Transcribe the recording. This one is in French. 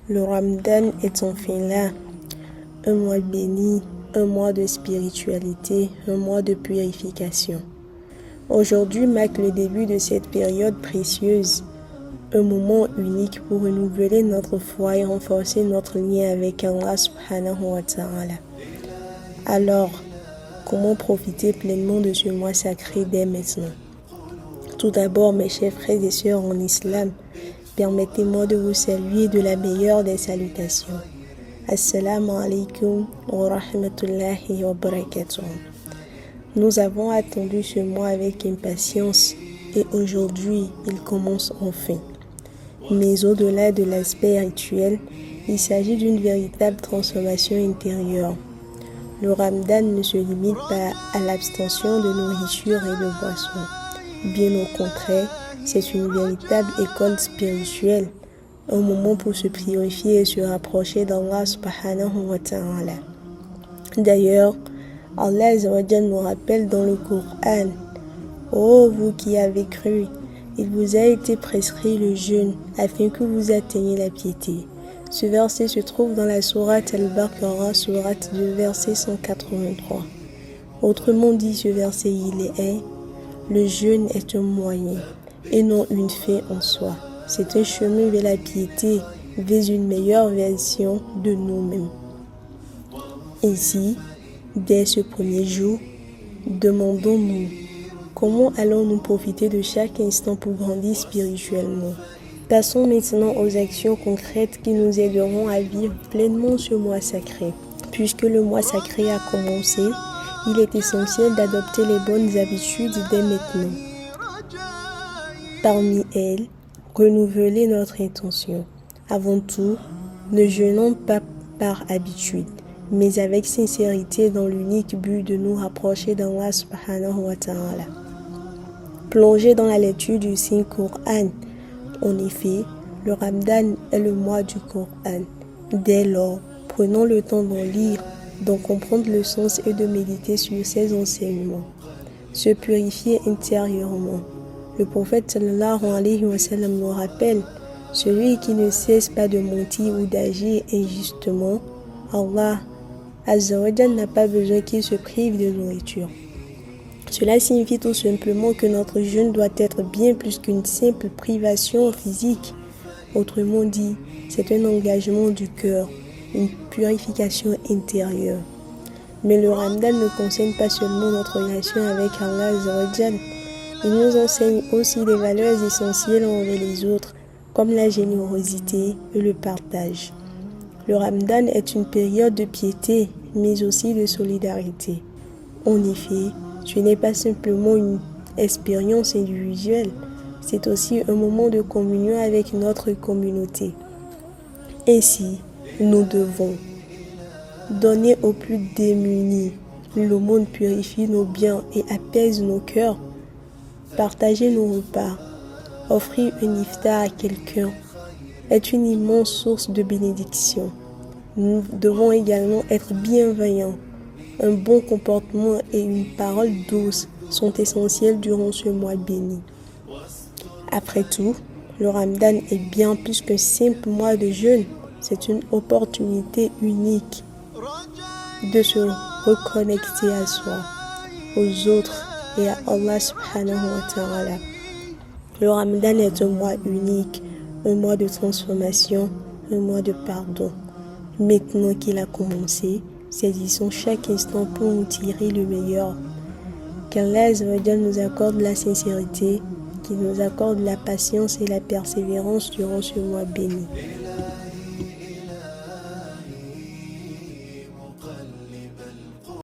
Le Ramadan est enfin là, un mois béni, un mois de spiritualité, un mois de purification. Aujourd'hui marque le début de cette période précieuse, un moment unique pour renouveler notre foi et renforcer notre lien avec Allah subhanahu wa ta'ala. Alors, comment profiter pleinement de ce mois sacré dès maintenant? Tout d'abord, mes chers frères et sœurs en islam, permettez-moi de vous saluer de la meilleure des salutations. Assalamu alaikum wa rahmatullahi wa barakatuh. Nous avons attendu ce mois avec impatience et aujourd'hui, il commence enfin. Mais au-delà de l'aspect rituel, il s'agit d'une véritable transformation intérieure. Le Ramadan ne se limite pas à l'abstention de nourriture et de boissons. Bien au contraire, c'est une véritable école spirituelle, un moment pour se purifier et se rapprocher d'Allah subhanahu wa ta'ala. D'ailleurs, Allah nous rappelle dans le Coran: ô vous qui avez cru, il vous a été prescrit le jeûne afin que vous atteigniez la piété. Ce verset se trouve dans la sourate Al-Baqarah, sourate 2, verset 183. Autrement dit, ce verset il est: le jeûne est un moyen et non une fin en soi. C'est un chemin vers la piété, vers une meilleure version de nous-mêmes. Ainsi, dès ce premier jour, demandons-nous comment allons-nous profiter de chaque instant pour grandir spirituellement. Passons maintenant aux actions concrètes qui nous aideront à vivre pleinement ce mois sacré. Puisque le mois sacré a commencé, il est essentiel d'adopter les bonnes habitudes dès maintenant. Parmi elles, renouveler notre intention. Avant tout, ne jeûnons pas par habitude, mais avec sincérité dans l'unique but de nous rapprocher d'Allah subhanahu wa ta'ala. Plonger dans la lecture du Saint-Coran. En effet, le Ramadan est le mois du Coran. Dès lors, prenons le temps d'en lire, d'en comprendre le sens et de méditer sur ses enseignements. Se purifier intérieurement. Le prophète sallallahu alayhi wa sallam nous rappelle: celui qui ne cesse pas de mentir ou d'agir injustement, Allah azza wa jalla n'a pas besoin qu'il se prive de nourriture. Cela signifie tout simplement que notre jeûne doit être bien plus qu'une simple privation physique. Autrement dit, c'est un engagement du cœur, une purification intérieure. Mais le Ramadan ne concerne pas seulement notre relation avec Allah azza wa jalla. Il nous enseigne aussi des valeurs essentielles envers les autres, comme la générosité et le partage. Le Ramadan est une période de piété, mais aussi de solidarité. En effet, ce n'est pas simplement une expérience individuelle, c'est aussi un moment de communion avec notre communauté. Ainsi, nous devons donner aux plus démunis. L'aumône purifie nos biens et apaise nos cœurs. Partager nos repas, offrir un iftar à quelqu'un est une immense source de bénédiction. Nous devons également être bienveillants. Un bon comportement et une parole douce sont essentiels durant ce mois béni. Après tout, le Ramadan est bien plus qu'un simple mois de jeûne. C'est une opportunité unique de se reconnecter à soi, aux autres et à Allah subhanahu wa ta'ala. Le Ramadan est un mois unique, un mois de transformation, un mois de pardon. Maintenant qu'il a commencé, saisissons chaque instant pour en tirer le meilleur. Qu'Allah nous accorde la sincérité, qu'il nous accorde la patience et la persévérance durant ce mois béni.